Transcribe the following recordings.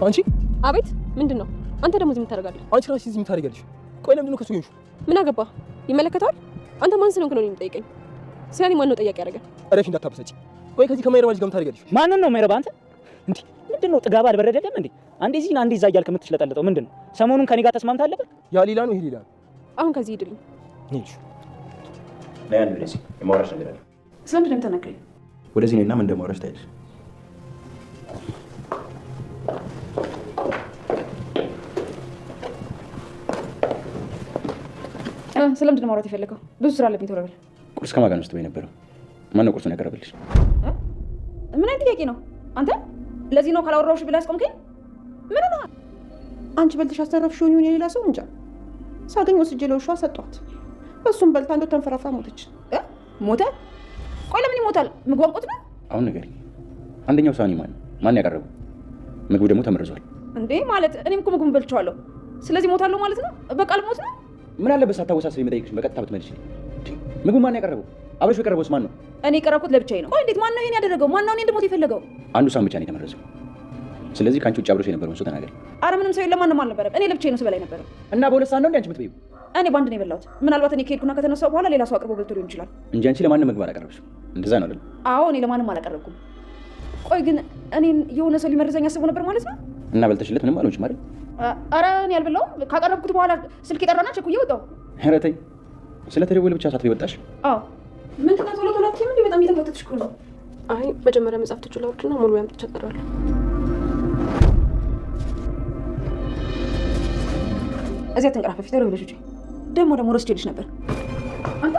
አንቺ አቤት ምንድነው? አንተ ደግሞ ዝም ታደርጋለህ? አንቺ ራስሽ ዝም ታደርጋለሽ? ቆይ ለምንድነው ከሱ ይንሹ? ምን አገባ? ይመለከታል? አንተ ማን ስለሆንክ ነው የሚጠይቀኝ? ስለኔ ማን ነው ጠያቂ ያደረገ? እረፊ እንዳታበሰጪ። ቆይ ከዚህ ከማይረባ ልጅ ጋር ምን ታደርጋለሽ? ማንን ነው የማይረባ? አንተ እንዴ ምንድነው ጥጋብ አልበረደደም እንዴ? አንዴ እዚህ አንዴ እዛ እያልክ የምትሽለጠለጠው ምንድነው? ሰሞኑን ከኔ ጋር ተስማምታ አለበት? ያ ሌላ ነው ይሄ ሌላ ነው። አሁን ከዚህ ሂድልኝ። ነሽ ለያን ለሲ የማውራሽ ነገር አለ። ስለምንድን ነው የምትነግረኝ? ወደዚህ ነኝና ምን እንደማውራሽ ታያለሽ። ስለምንድን ነው ማውራት የፈለገው? ብዙ ስራ አለብኝ። ቶሎ በል። ቁርስ ከማን ጋር ነው ስትበይ ነበረው? ማን ነው ቁርሱን ያቀረበልሽ? ምን አይነት ጥያቄ ነው አንተ? ለዚህ ነው ካላወራሁሽ ብለህ ያስቆምከኝ? ምን ነው አንቺ በልተሽ አስተረፍሽው ይሁን የሌላ ሰው እንጃ። ሳገኝ ወስጄ ለውሻ ሰጧት። እሱም በልታ አንዱ ተንፈራፍራ ሞተች። ሞተ? ቆይ ለምን ይሞታል? ምግብ አንቆት ነው? አሁን ነገር አንደኛው ሳኒ ማን ያቀረበው? ምግቡ ደግሞ ተመርዟል እንዴ? ማለት እኔም እኮ ምግቡን በልቼዋለሁ። ስለዚህ ሞታለሁ ማለት ነው? በቃ ልሞት ነው? ምን አለበት ሳታወሳስበኝ መጠየቅሽ በቀጥታ ብትመልሺ። ምግቡ ማን ያቀረበው? አብረሽ የቀረበውስ ማን ነው? እኔ የቀረብኩት ለብቻዬ ነው። ቆይ እንዴት? ማን ነው ይሄን ያደረገው? ማን ነው እኔ እንድሞት የፈለገው? አንዱ ሳን ብቻ ነው የተመረዘው። ስለዚህ ከአንቺ ውጭ አብረሽ የነበረውን ሰው ተናገሪ። አረ ምንም ሰው የለም። ማንም አልነበረም። እኔ ለብቻዬ ነው ስበላ የነበረው። እና በሁለት ሰዓት ነው እንዴ አንቺ የምትበይው? እኔ በአንድ ነው የበላሁት። ምናልባት እኔ ከሄድኩና ከተነሳው በኋላ ሌላ ሰው አቅርቦ በልቶ ሊሆን ይችላል እንጂ አንቺ ለማንም ምግብ አላቀረብሽም። እንደዛ ነው አይደል? አዎ እኔ ለማንም አላቀረብኩም። ቆይ ግን እኔን የሆነ ሰው ሊመርዘኝ አስቦ ነበር ማለት ነው? እና በልተሽለት ምንም አልሆንሽም አይደል? አረ እኔ አልበላሁም። ካቀረብኩት በኋላ ስልክ የጠራና ቸኩዬ ወጣሁ። ኧረ ተይ፣ ስለተደወለ ብቻ ሳትበይ ወጣሽ? አዎ ምንድን ነው ቶሎ ቶሎ አትይም እንዴ? በጣም እየተፈተትሽ እኮ ነው። አይ መጀመሪያ መጽሐፍቶቹ ላውርድና ሙሉ ያምጥ ቸገራለሁ። እዚያ ተንቀራፈፊ ቶሎ ብለሽ ውጪ። ደግሞ ረስቼልሽ ነበር። አንተ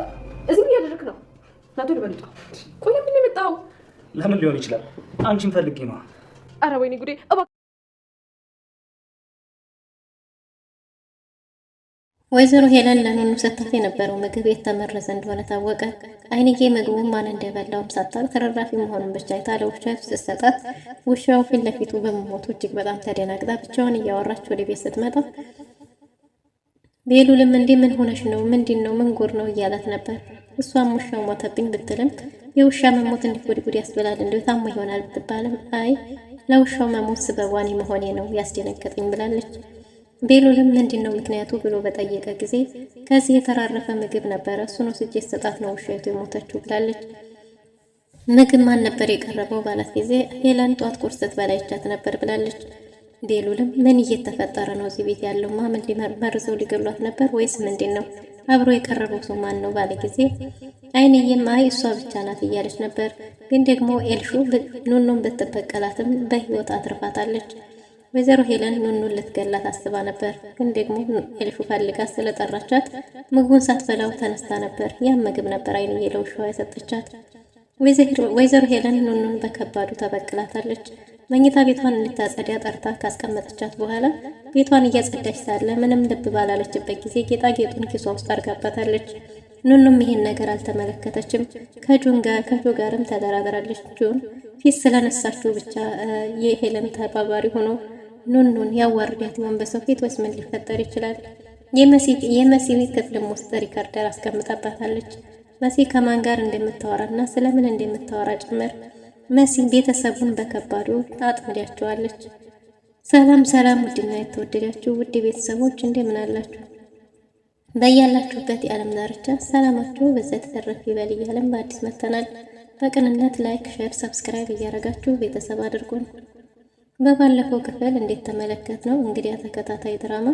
እዚህ ምን እያደረክ ነው? ና ቶሎ በል ውጣ። ቆይ ለምን የመጣው? ለምን ሊሆን ይችላል? አንቺን ፈልጌ ነው። አረ ወይኔ ጉዴ! ወይዘሮ ሄለን ለኑኑ ሰጥታት የነበረው ምግብ የተመረዘ እንደሆነ ታወቀ። አይንዬ ምግቡን ማን እንደበላውም ሳታውቅ ተረራፊ መሆኑን ብቻ አይታ ለውሻው ስትሰጣት ውሻው ፊት ለፊቱ በመሞቱ እጅግ በጣም ተደናግጣ ብቻዋን እያወራች ወደ ቤት ስትመጣ ቤሉልም እንዴ ምን ሆነሽ ነው? ምንድን ነው? ምን ጉር ነው እያላት ነበር። እሷም ውሻው ሞተብኝ ብትልም የውሻ መሞት እንዴት ጉድ ጉድ ያስብላል እንዴ ታማ ይሆናል ብትባልም አይ ለውሻው መሞት ስበዋኔ መሆኔ ነው ያስደነገጠኝ ብላለች። ቤሉልም ምንድነው ምክንያቱ ብሎ በጠየቀ ጊዜ ከዚህ የተራረፈ ምግብ ነበረ እሱን ወስጄ ሰጣት ነው ውሻይቱ የሞተችው ብላለች። ምግብ ማን ነበር የቀረበው ባላት ጊዜ ሄለን ጧት ቁርስ ስትበላ ይቻት ነበር ብላለች። ቤሉልም ምን እየተፈጠረ ነው እዚህ ቤት ያለው ማምን ሊመርዘው ሊገሏት ነበር ወይስ ምንድነው? አብሮ የቀረበው ሰው ማን ነው ባለ ጊዜ አይንዬም አይ እሷ ብቻ ናት እያለች ነበር። ግን ደግሞ ኤልሹ ኑኑን ብትበቀላትም በህይወት አትርፋታለች። ወይዘሮ ሄለን ኑኑን ልትገላት አስባ ነበር። ግን ደግሞ ኤልሹ ፈልጋ ስለጠራቻት ምግቡን ሳትበላው ተነስታ ነበር። ያም ምግብ ነበር አይንዬ ለውሻዋ የሰጠቻት። ወይዘሮ ሄለን ኑኑን በከባዱ ተበቅላታለች። መኝታ ቤቷን እንድታጸዳ ጠርታ ካስቀመጠቻት በኋላ ቤቷን እያጸዳች ሳለ ምንም ልብ ባላለችበት ጊዜ ጌጣጌጡን ኪሷ ውስጥ አርጋባታለች። ኑኑም ይሄን ነገር አልተመለከተችም። ከጆ ጋርም ተደራደራለች። ጆን ፊት ስለነሳችው ብቻ የሄለን ተባባሪ ሆኖ ኑኑን ያዋርዳት ይሆን በሰው ፊት ወይስ ምን ሊፈጠር ይችላል? የመሲ ክፍልም ውስጥ ሪከርደር አስቀምጣባታለች። መሲ ከማን ጋር እንደምታወራና ስለምን እንደምታወራ ጭምር መሲ ቤተሰቡን በከባዱ ታጥምዳቸዋለች። ሰላም ውድና የተወደዳችሁ ውድ ቤተሰቦች እንደምን አላችሁ? በያላችሁበት የዓለም ዳርቻ ሰላማችሁ በዘት ተረፍ ይበል እያለን በአዲስ መተናል። በቅንነት ላይክ፣ ሼር፣ ሰብስክራይብ እያደረጋችሁ ቤተሰብ አድርጉን። በባለፈው ክፍል እንዴት ተመለከት ነው እንግዲህ ተከታታይ ድራማ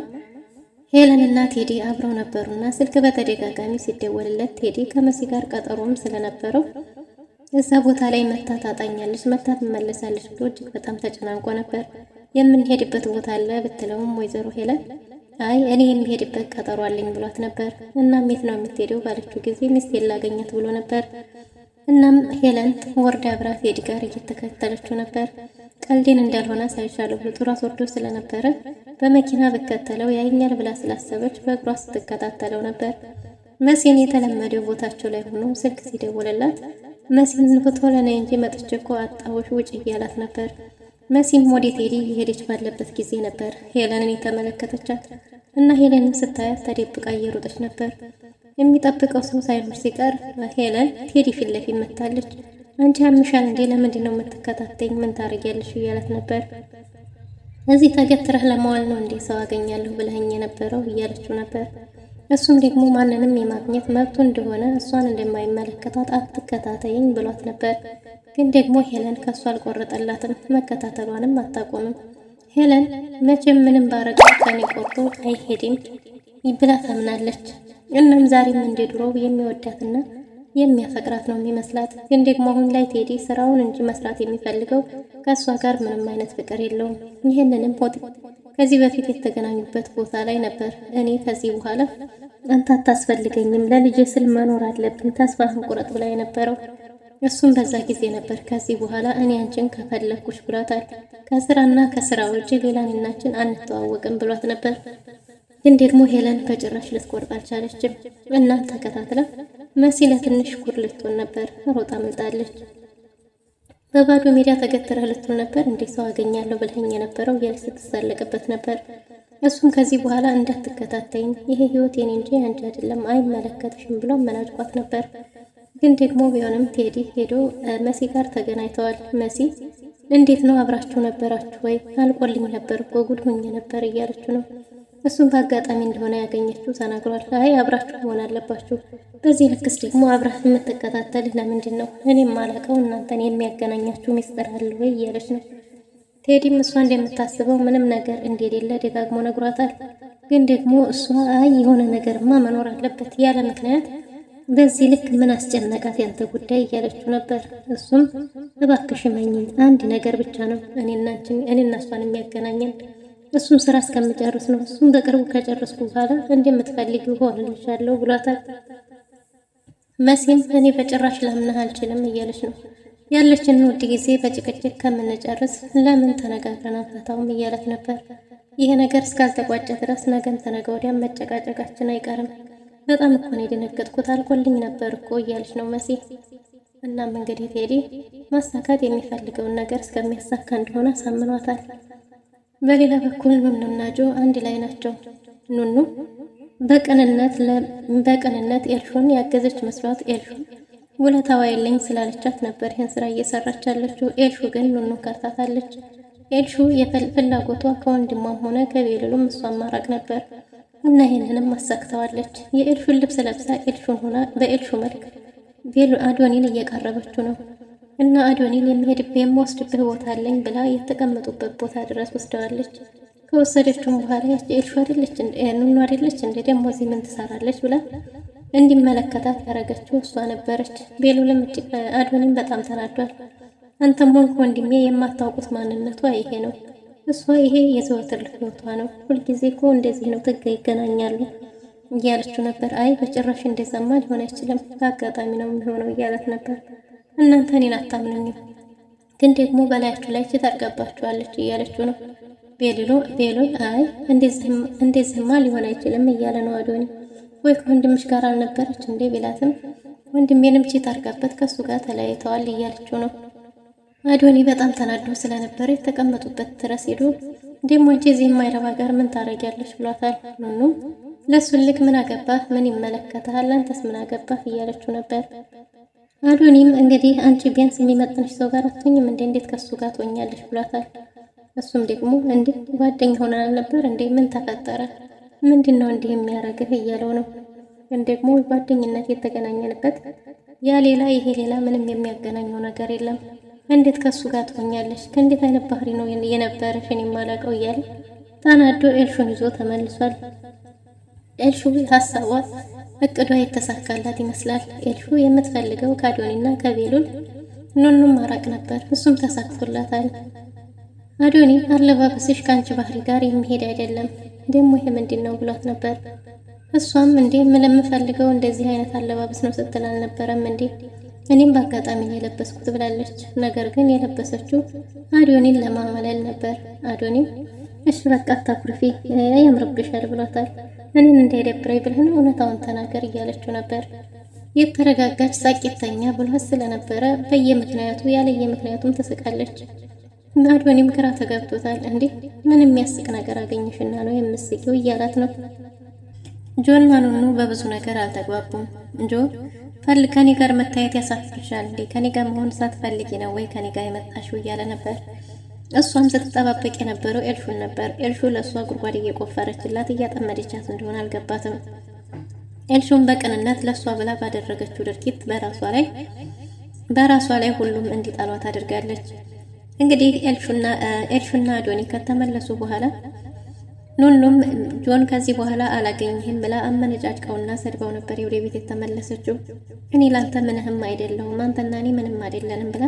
ሄለን እና ቴዲ አብረው ነበሩና ስልክ በተደጋጋሚ ሲደወልለት ቴዲ ከመሲ ጋር ቀጠሮም ስለነበረው እዛ ቦታ ላይ መታ ታጣኛለች መታ ትመለሳለች ብሎ እጅግ በጣም ተጨናንቆ ነበር። የምንሄድበት ቦታ አለ ብትለውም ወይዘሮ ሄለን አይ እኔ የሚሄድበት ቀጠሮ አለኝ ብሏት ነበር። እናም የት ነው የምትሄደው ባለችው ጊዜ ሚስቴን ላገኛት ብሎ ነበር። እናም ሄለን ወርዳ አብራ ቴዲ ጋር እየተከተለችው ነበር። ቀልዴን እንዳልሆነ ሳይሻለው ብሎ ራስ ወርዶ ስለነበረ በመኪና በከተለው ያይኛል ብላ ስላሰበች በእግሯ ስትከታተለው ነበር። መሲን የተለመደው ቦታቸው ላይ ሆኖ ስልክ ሲደውልላት መሲን ቶሎ ነይ እንጂ መጥቼ እኮ አጣሁሽ ውጭ እያላት ነበር። መሲም ወደ ቴዲ የሄደች ባለበት ጊዜ ነበር ሄለንን የተመለከተቻት እና ሄለንን ስታያት ተደብቃ እየሮጠች ነበር። የሚጠብቀው ሰው ሳይኖር ሲቀር ሄለን ቴዲ ፊት ለፊት መታለች። አንቺ አምሻል እንዴ ለምንድን ነው የምትከታተኝ? ምን ታረጊያለሽ? እያላት ነበር። እዚህ ተገትረህ ለመዋል ነው እንዴ ሰው አገኛለሁ ብለኸኝ የነበረው እያለችው ነበር። እሱም ደግሞ ማንንም የማግኘት መብቱ እንደሆነ እሷን እንደማይመለከታት አትከታተይኝ ብሏት ነበር። ግን ደግሞ ሄለን ከእሷ አልቆረጠላትም፣ መከታተሏንም አታቆምም። ሄለን መቼም ምንም ባረጋ ከኔ ቆርጦ አይሄድም ብላ ታምናለች። እናም ዛሬም እንደ ድሮው የሚወዳትና የሚያፈቅራት ነው የሚመስላት። ግን ደግሞ አሁን ላይ ቴዲ ስራውን እንጂ መስራት የሚፈልገው ከእሷ ጋር ምንም አይነት ፍቅር የለውም። ይህንንም ከዚህ በፊት የተገናኙበት ቦታ ላይ ነበር እኔ ከዚህ በኋላ አንተ አታስፈልገኝም፣ ለልጄ ስል መኖር አለብን፣ ተስፋህን ቁረጥ ብላ የነበረው። እሱም በዛ ጊዜ ነበር ከዚህ በኋላ እኔ አንቺን ከፈለኩሽ ብሏታል። ከስራና ከስራ ውጭ ሌላ እኔናችን አንተዋወቅም ብሏት ነበር። ግን ደግሞ ሄለን በጭራሽ ልትቆርጥ አልቻለችም። እናም ተከታትላ መሲ ለትንሽ ኩር ልትሆን ነበር፣ ሮጣ መጣለች። በባዶ ሜዳ ተገትረህ ልትሆን ነበር እንዴ ሰው አገኛለሁ ብለኸኝ የነበረው እያለች ስትሳለቅበት ነበር። እሱም ከዚህ በኋላ እንዳትከታተይኝ፣ ይሄ ህይወት የኔ እንጂ አንቺ አይደለም፣ አይመለከትሽም ብሎ መናጭቋት ነበር። ግን ደግሞ ቢሆንም ቴዲ ሄዶ መሲ ጋር ተገናኝተዋል። መሲ እንዴት ነው አብራችሁ ነበራችሁ ወይ? አልቆልኝ ነበር እኮ ጉድ ሆኜ ነበር እያለችው ነው። እሱም በአጋጣሚ እንደሆነ ያገኘችው ተናግሯል። አይ አብራችሁ መሆን አለባችሁ፣ በዚህ ልክስ ደግሞ አብራት የምትከታተልህ ለምንድን ነው? እኔም ማላቀው እናንተን የሚያገናኛችሁ ሚስጥር አለ ወይ እያለች ነው። ቴዲም እሷ እንደምታስበው ምንም ነገር እንደሌለ ደጋግሞ ነግሯታል። ግን ደግሞ እሷ አይ የሆነ ነገርማ መኖር አለበት ያለ ምክንያት በዚህ ልክ ምን አስጨነቃት ያንተ ጉዳይ እያለችው ነበር። እሱም እባክሽ መኝኝ፣ አንድ ነገር ብቻ ነው እኔና እሷን የሚያገናኘን፣ እሱም ስራ እስከምጨርስ ነው። እሱም በቅርቡ ከጨረስኩ በኋላ እንደምትፈልጊው ሆንልሻለሁ ብሏታል። መሲም እኔ በጭራሽ ላምንህ አልችልም እያለች ነው። ያለችን ውድ ጊዜ በጭቅጭቅ ከምንጨርስ ለምን ተነጋግረን አንፈታውም እያለት ነበር። ይሄ ነገር እስካልተቋጨ ድረስ ነገም ተነገ ወዲያም መጨቃጨቃችን አይቀርም። በጣም እኮ ነው የደነገጥኩት፣ አልቆልኝ ነበር እኮ እያለች ነው መሲ። እናም እንግዲህ ቴዲ ማሳካት የሚፈልገውን ነገር እስከሚያሳካ እንደሆነ አሳምኗታል። በሌላ በኩል ኑኑና ጆ አንድ ላይ ናቸው። ኑኑ በቅንነት ኤልሹን ያገዘች መስሏት ኤልሹ ውለታዋ የለኝ ስላለቻት ነበር ይህን ስራ እየሰራች ያለችው። ኤልሹ ግን ኑኑ ከርታታለች። ኤልሹ ፍላጎቷ ከወንድሟም ሆነ ከቤልሉም እሷን ማራቅ ነበር እና ይህንንም አሳክተዋለች። የኤልሹን ልብስ ለብሳ ኤልሹን ሆና በኤልሹ መልክ አዶኒን እየቀረበችው ነው እና አዶኒን የምወስድብህ ቦታ አለኝ ብላ የተቀመጡበት ቦታ ድረስ ወስደዋለች። ከወሰደችውም በኋላ ያቺ ኤልሹ አይደለች ኑኑ አይደለች እንደ ደግሞ እዚህ ምን ትሰራለች ብላ እንዲመለከታት ያደረገችው እሷ ነበረች። ቤሉልም አዶኒን በጣም ተናዷል። አንተም ሆንክ ወንድሜ የማታውቁት ማንነቷ ይሄ ነው። እሷ ይሄ የዘወትር ህይወቷ ነው። ሁልጊዜ እኮ እንደዚህ ነው፣ ትጋ ይገናኛሉ እያለችው ነበር። አይ በጭራሽ እንደዛማ ሊሆን አይችልም፣ በአጋጣሚ ነው የሚሆነው እያለት ነበር። እናንተ እኔን አታምኑኝም፣ ግን ደግሞ በላያችሁ ላይ ታርጋባችኋለች እያለችው ነው። ቤሉል አይ እንደዚህማ ሊሆን አይችልም እያለ ነው አዶኒ። ወይ ከወንድምሽ ጋር አልነበረች እንዴ ቢላትም ወንድሜንም ቺት አርጋበት ከሱ ጋር ተለያይተዋል እያለችው ነው። አዶኒ በጣም ተናዶ ስለነበረ የተቀመጡበት ድረስ ሄዶ ደግሞ አንቺ እዚህ የማይረባ ጋር ምን ታረጊያለሽ ብሏታል። ኑኑም ለሱ ልክ ምን አገባህ፣ ምን ይመለከታል፣ አንተስ ምን አገባህ እያለችው ነበር። አዶኒም እንግዲህ አንቺ ቢያንስ የሚመጥንሽ ሰው ጋር አትሆኝም እንዴ፣ እንዴት ከሱ ጋር ትሆኛለሽ ብሏታል። እሱም ደግሞ እንዴ ጓደኛ ሆነን ነበር እንዴ፣ ምን ተፈጠረ፣ ምንድነው እንዲህ የሚያረግህ እያለው ነው። ግን ደግሞ ጓደኝነት የተገናኘንበት ያ ሌላ ይሄ ሌላ ምንም የሚያገናኘው ነገር የለም፣ እንዴት ከሱ ጋር ትሆኛለሽ፣ ከእንዴት አይነት ባህሪ ነው የነበረሽ እኔ የማላውቀው እያለ ታናዶ ኤልሹን ይዞ ተመልሷል። ኤልሹ ሀሳቧ እቅዷ የተሳካላት ይመስላል። ኤልሹ የምትፈልገው ከአዶኒና ከቤሉል ኑኑን ማራቅ ነበር፣ እሱም ተሳክቶላታል። አዶኒ አለባበስሽ ከአንቺ ባህሪ ጋር የሚሄድ አይደለም፣ ደግሞ ይሄ ምንድን ነው ብሏት ነበር። እሷም እንዴ ምን ለምፈልገው እንደዚህ አይነት አለባበስ ነው ስትል አልነበረም እንዴ፣ እኔም በአጋጣሚ የለበስኩት ብላለች። ነገር ግን የለበሰችው አዶኒን ለማማለል ነበር። አዶኒም እሺ በቃ አታኩርፊ ያምርብሻል ብሏታል። እኔን እንዳይደብረኝ ብለህ ነው እውነታውን ተናገር እያለችው ነበር። የተረጋጋች ሳቂተኛ ብሏት ስለነበረ በየምክንያቱ ያለየምክንያቱም ትስቃለች። አዶኒም ግራ ተጋብቶታል። እንዴ ምን የሚያስቅ ነገር አገኘሽና ነው የምስቂው እያላት ነው። ጆና ኑኑ በብዙ ነገር አልተግባቡም። ጆ ከኔ ጋር መታየት ያሳፍርሻል እንዴ? ከኔ ጋር መሆን ሳትፈልጊ ነው ወይ ከኔ ጋር የመጣሽው እያለ ነበር። እሷም ስትጠባበቅ የነበረው ኤልሹን ነበር። ኤልሹ ለእሷ ጉድጓድ እየቆፈረችላት እያጠመደቻት እንደሆነ አልገባትም። ኤልሹን በቅንነት ለእሷ ብላ ባደረገችው ድርጊት በራሷ ላይ ሁሉም እንዲጣሏት አድርጋለች። እንግዲህ ኤልሹና አዶኒ ከተመለሱ በኋላ ኑኑም ጆን ከዚህ በኋላ አላገኝህም ብላ አመነጫጭቀውና ሰድባው ነበር ወደ ቤት የተመለሰችው። እኔ ላንተ ምንህም አይደለሁም፣ አንተና እኔ ምንም አይደለንም ብላ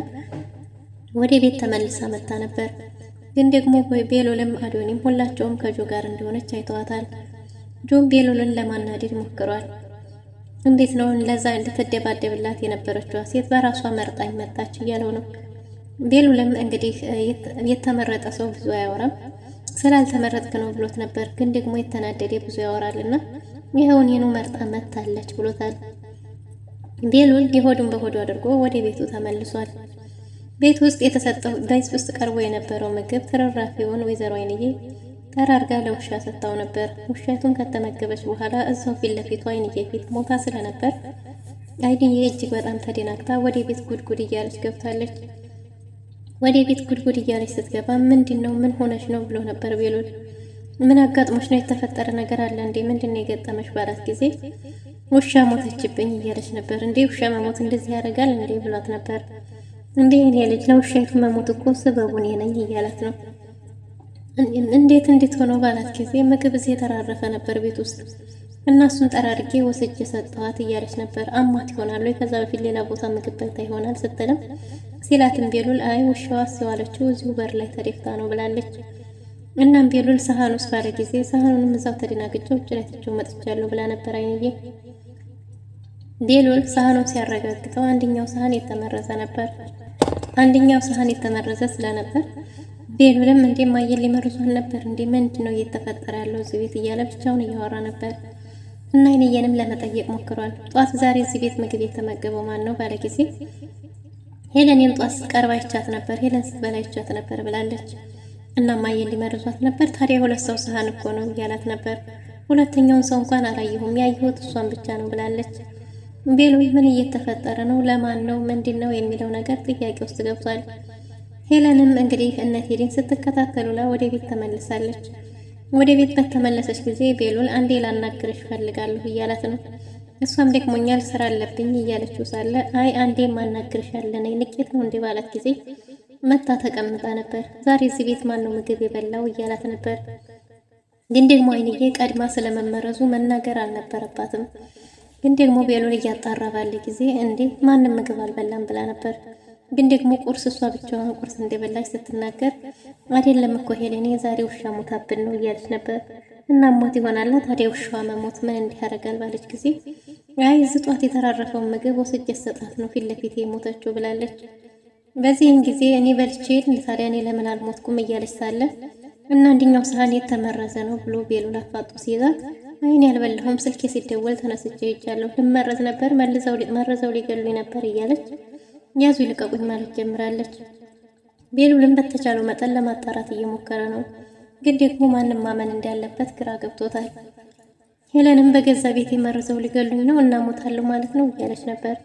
ወደ ቤት ተመልሳ መጣ ነበር። ግን ደግሞ ቤሉልም አዶኒም ሁላቸውም ከጆ ጋር እንደሆነች አይተዋታል። ጆን ቤሉልን ለማናደድ ሞክሯል። እንዴት ነው ለዛ እንድትደባደብላት የነበረችው ሴት በራሷ መርጣኝ መጣች እያለው ነው። ቤሉልም እንግዲህ የተመረጠ ሰው ብዙ አያወራም ስላልተመረጥክ ነው ብሎት ነበር። ግን ደግሞ የተናደደ ብዙ ያወራልና ይኸውን የኑ መርጣ መታለች ብሎታል። ቤሉል የሆዱን በሆዱ አድርጎ ወደ ቤቱ ተመልሷል። ቤት ውስጥ የተሰጠው ቤት ውስጥ ቀርቦ የነበረው ምግብ ትርራፊውን ወይዘሮ አይንዬ ጠራርጋ ለውሻ ሰጥታው ነበር። ውሻቱን ከተመገበች በኋላ እዛው ፊት ለፊቱ አይንዬ ፊት ሞታ ስለነበር አይንዬ እጅግ በጣም ተደናግታ ወደ ቤት ጉድጉድ እያለች ገብታለች። ወደ ቤት ጉድጉድ እያለች ስትገባ ምንድነው ምን ሆነሽ ነው ብሎ ነበር ቤሉል። ምን አጋጥሞሽ ነው? የተፈጠረ ነገር አለ እንዴ? ምንድነው የገጠመሽ ባላት ጊዜ ውሻ ሞተችብኝ እያለች ነበር። እንዴ ውሻ መሞት እንደዚህ ያደርጋል እንዴ ብሏት ነበር። እንዴ እኔ ልጅ ለውሻይቱ መሞት እኮ ሰበቡ እኔ ነኝ እያላት ነው። እንዴት ሆኖ ባላት ጊዜ ምግብ እዚህ የተራረፈ ነበር ቤት ውስጥ እና እሱን ጠራርጌ ወስጄ ሰጠኋት እያለች ነበር። አማት ይሆናል ወይ ከዛ በፊት ሌላ ቦታ ምግብ በልታ ይሆናል ስትልም ሲላትም ቤሉል አይ ውሻዋ አስዋለችው እዚሁ በር ላይ ተደፍታ ነው ብላለች። እናም ቤሉል ሳህን ውስጥ ባለ ጊዜ ሳህኑንም እዛው ተደናግጬው ውጭ ላይ ትቼው መጥቻለሁ ብላ ነበር አይንዬ። ቤሉል ሳህኑን ሲያረጋግጠው አንደኛው ሳህን የተመረዘ ነበር። አንደኛው ሳህን የተመረዘ ስለነበር ቤሉልም እንዴ ማየል ሊመርዟል ነበር እንዴ ምንድነው እየተፈጠረ ያለው እዚህ ቤት እያለ ብቻውን እያወራ ነበር። እና አይንዬንም ለመጠየቅ ሞክሯል። ጧት ዛሬ እዚህ ቤት ምግብ የተመገበው ማን ነው ባለ ጊዜ ሄለንን ጧት ቀርባ ይቻት ነበር። ሄለን ስትበላ ይቻት ነበር ብላለች። እና ማየል ሊመርዟት ነበር። ታዲያ ሁለት ሰው ሳህን እኮ ነው እያላት ነበር። ሁለተኛውን ሰው እንኳን አላየሁም ያየሁት እሷን ብቻ ነው ብላለች። ቤሉል ምን እየተፈጠረ ነው? ለማን ነው? ምንድነው የሚለው ነገር ጥያቄ ውስጥ ገብቷል። ሄለንም እንግዲህ እነ ቴዲን ስትከታተሉላ ወደ ቤት ተመልሳለች። ወደ ቤት በተመለሰች ጊዜ ቤሉል አንዴ ላናግርሽ ፈልጋለሁ እያላት ነው። እሷም ደክሞኛል ስራ አለብኝ እያለችው ሳለ አይ አንዴ ማናግርሽ ያለነ ንቄት ነው እንዴ ባላት ጊዜ መታ ተቀምጣ ነበር። ዛሬ እዚህ ቤት ማን ነው ምግብ የበላው እያላት ነበር። ግን ደግሞ አይንዬ ቀድማ ስለመመረዙ መናገር አልነበረባትም። ግን ደግሞ ቤሉል እያጣራ ባለ ጊዜ እንዴ ማንም ምግብ አልበላም ብላ ነበር። ግን ደግሞ ቁርስ እሷ ብቻዋን ቁርስ እንደበላች ስትናገር አይደለም እኮ ሄሌኔ ዛሬ ውሻ ሞታብን ነው እያለች ነበር። እና ሞት ይሆናል ታዲያ ውሻዋ መሞት ምን እንዲህ ያደርጋል ባለች ጊዜ አይ ዝጧት የተራረፈውን ምግብ ወስጄ ሰጣት ነው ፊት ለፊት የሞተችው ብላለች። በዚህም ጊዜ እኔ በልቼ ታዲያ እኔ ለምን አልሞትኩም እያለች ሳለ እና አንደኛው ሳህን የተመረዘ ነው ብሎ ቤሉል አፋጦ ሲይዛት አይኔ ያልበላሁም ስልኬ ሲደወል ተነስቼ ይቻለሁ ልመረዝ ነበር መረዘው ሊገሉኝ ነበር እያለች ያዙ ይልቀቁኝ ማለት ጀምራለች። ቤሉልም በተቻለው መጠን ለማጣራት እየሞከረ ነው። ግን ደግሞ ማንም ማመን እንዳለበት ግራ ገብቶታል። ሄለንም በገዛ ቤት መርዘው ሊገሉኝ ነው እና ሞታለሁ ማለት ነው እያለች ነበር።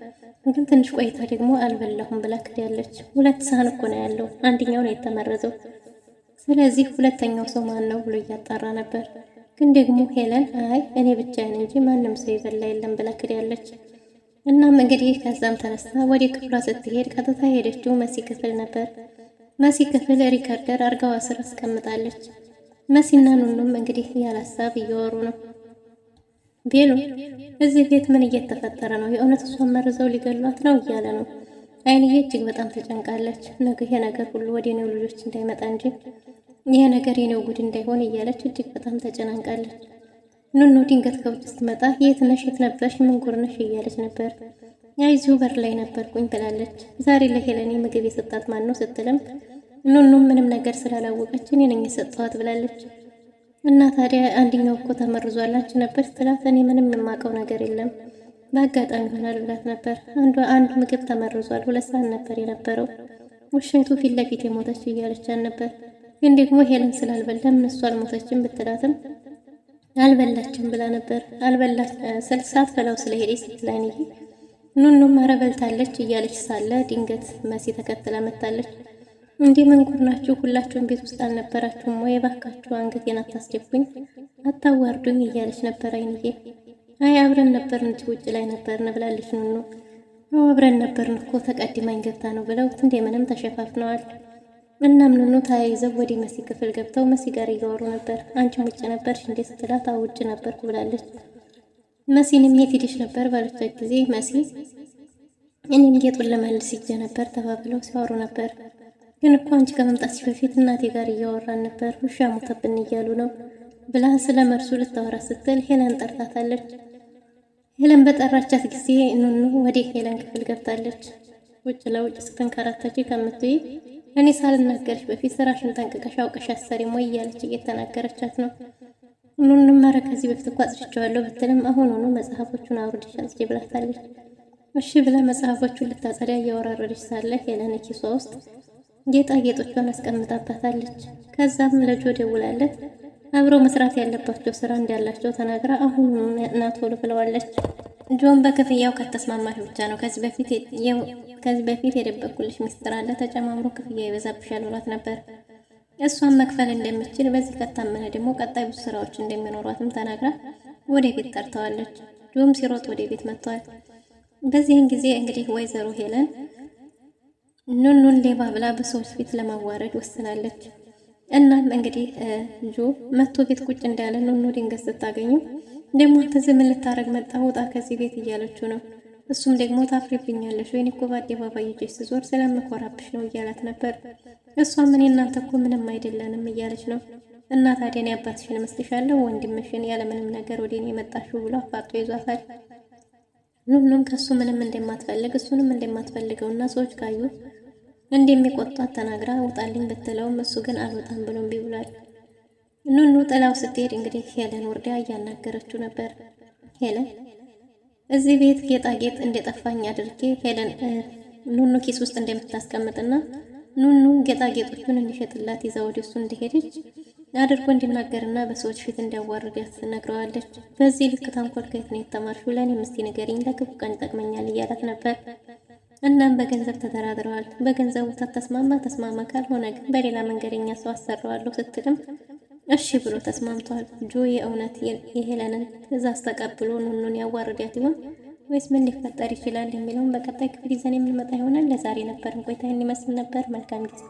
ግን ትንሽ ቆይታ ደግሞ አልበላሁም ብላ ክዳለች። ሁለት ሳህን እኮ ነው ያለው አንደኛው ነው የተመረዘው። ስለዚህ ሁለተኛው ሰው ማን ነው ብሎ እያጣራ ነበር። ግን ደግሞ ሄለን አይ እኔ ብቻዬን እንጂ ማንም ሰው ይበላ የለም ብላ ክዳለች። እናም እንግዲህ ከዛም ተነስታ ወደ ክፍሏ ስትሄድ ቀጥታ ሄደችው መሲ ክፍል ነበር። መሲ ክፍል ሪከርደር አርጋዋ ስር አስቀምጣለች። መሲና ኑኑም እንግዲህ ያላሳብ እየወሩ ነው። ቤሉል እዚህ ቤት ምን እየተፈጠረ ነው? የእውነት እሷን መርዘው ሊገሏት ነው እያለ ነው። አይንዬ እጅግ በጣም ተጨንቃለች። ይሄ ነገር ሁሉ ወደ እኔው ልጆች እንዳይመጣ እንጂ ይሄ ነገር የኔው ጉድ እንዳይሆን እያለች እጅግ በጣም ተጨናንቃለች። ኑኑ ድንገት ከውጭ ስትመጣ የት ነሽ? የት ነበርሽ? ምን ጉር ነሽ? እያለች ነበር። እዚሁ በር ላይ ነበርኩኝ ብላለች። ዛሬ ለሄለኔ ምግብ የሰጣት ማን ነው ስትልም ኑኑ ምንም ነገር ስላላወቀች እኔ ነኝ የሰጠኋት ብላለች። እና ታዲያ አንደኛው እኮ ተመርዟል አንቺ ነበር ስትላት እኔ ምንም የማውቀው ነገር የለም በአጋጣሚ ይሆናል ብላት ነበር። አንዱ ምግብ ተመርዟል፣ ሁለት ሰዓት ነበር የነበረው ውሻይቱ ፊት ለፊት የሞተች እያለቻት ነበር። ግን ደግሞ ሄለን ስላልበላም እሷ አልሞተችም ብትላትም አልበላችም ብላ ነበር። አልበላች ሰዓት ፈላው ስለሄደች ስትላኝ ኑኑም ኧረ በልታለች እያለች ሳለ ድንገት መሲ ተከትላ መጣለች። እንዴ ምን ጉድ ናችሁ? ሁላችሁም ቤት ውስጥ አልነበራችሁም ወይ? እባካችሁ አንገቴን አታስደፉኝ፣ አታዋርዱኝ እያለች ነበር አይንዬ። አይ አብረን ነበርን እንጂ ውጭ ላይ ነበርን ብላለች ኑኑ። አብረን ነበርን እኮ ተቀድማኝ ገብታ ነው ብለውት እንዴ ምንም ተሸፋፍነዋል። እናም ኑኑ ተያይዘው ወደ መሲ ክፍል ገብተው መሲ ጋር እያወሩ ነበር። አንቺም ውጭ ነበርሽ እንዴ ስትላት አዎ ውጭ ነበርኩ ብላለች። መሲንም የት ሄደሽ ነበር ባለቻት ጊዜ መሲ እኔም ጌጡን ለመልስ ሂጄ ነበር ተባብለው ሲያወሩ ነበር። ግን እኮ አንቺ ከመምጣትሽ በፊት እናቴ ጋር እያወራን ነበር፣ ውሻ ሞተብን እያሉ ነው ብላ ስለ መርሱ ልታወራ ስትል ሄለን ጠርታታለች። ሄለን በጠራቻት ጊዜ ኑኑ ወደ ሄለን ክፍል ገብታለች። ውጭ ለውጭ ስትንከራተች ከምትይ እኔ ሳልናገርሽ በፊት ስራሽን ጠንቅቀሽ አውቀሽ አሰሪም ወይ እያለች እየተናገረቻት ነው። ኑኑም ኧረ ከዚህ በፊት እኮ አጽድቼዋለሁ ብትልም አሁኑኑ መጽሐፎቹን አውርድሽ አጽጂ ብላታለች። እሺ ብላ መጽሐፎቹን ልታጸዳ እያወራረደች ሳለ ሄለን ኪሷ ውስጥ ጌጣጌጦቿን አስቀምጣባታለች። ከዛም ለጆ ደውላለት አብረው መስራት ያለባቸው ስራ እንዳላቸው ተናግራ አሁን ና ቶሎ ብለዋለች። ጆን በክፍያው ከተስማማሽ ብቻ ነው፣ ከዚህ በፊት የደበቅኩልሽ ሚስጥር አለ፣ ተጨማምሮ ክፍያ ይበዛብሻል ብሏት ነበር። እሷን መክፈል እንደምትችል በዚህ ከታመነ ደግሞ ቀጣይ ብዙ ስራዎች እንደሚኖሯትም ተናግራ ወደ ቤት ጠርተዋለች። ጆም ሲሮጥ ወደ ቤት መጥቷል። በዚህን ጊዜ እንግዲህ ወይዘሮ ሄለን ኑኑን ሌባ ብላ በሰዎች ፊት ለማዋረድ ወስናለች። እናም እንግዲህ ጆ መቶ ቤት ቁጭ እንዳለ ኑኑ ድንገት ስታገኘው ደግሞ አንተ ምን ልታረግ መጣ? ውጣ ከዚህ ቤት እያለችው ነው። እሱም ደግሞ ታፍሪብኛለሽ ወይ? እኮ በአደባባይ ይዤሽ ስዞር ስለምኮራብሽ ነው እያላት ነበር። እሷም እኔ እናንተ እኮ ምንም አይደለንም እያለች ነው። እና ታዲያ እኔ አባትሽን እመስልሻለሁ? ወንድምሽን ያለምንም ነገር ወደ እኔ የመጣሽው ብሎ አፋጦ ይዟታል። ኑኑም ከሱ ምንም እንደማትፈልግ እሱንም እንደማትፈልገው እና ሰዎች ካዩ እንደሚቆጣት ተናግራ ውጣልኝ ብትለውም እሱ ግን አልወጣም ብሎ እምቢ ብሏል። ኑኑ ጥላው ስትሄድ እንግዲህ ሄለን ወርዳ እያናገረችው ነበር። ሄለን እዚህ ቤት ጌጣጌጥ እንደጠፋኝ አድርጌ ሄለን ኑኑ ኪስ ውስጥ እንደምታስቀምጥና ኑኑ ጌጣጌጦቹን እንዲሸጥላት ይዛ ወደ እሱ እንደሄደች አድርጎ እንዲናገርና በሰዎች ፊት እንዲያዋርዳት ትነግረዋለች። በዚህ ልክ ተንኮል ከየት ነው የተማርሽው? ለእኔም እስቲ ንገሪኝ፣ ለክፉ ቀን ይጠቅመኛል እያላት ነበር። እናም በገንዘብ ተደራድረዋል። በገንዘቡ ተስማማ፣ ካልሆነ ግን በሌላ መንገደኛ ሰው አሰራዋለሁ ስትልም እሺ ብሎ ተስማምቷል። ጆ የእውነት የሄለንን ትዕዛዝ ተቀብሎ ኑኑን ያዋርዳት ይሆን ወይስ ምን ሊፈጠር ይችላል የሚለውን በቀጣይ ክፍል ይዘን የምንመጣ ይሆናል። ለዛሬ ነበርን ቆይታ ይመስል ነበር። መልካም ጊዜ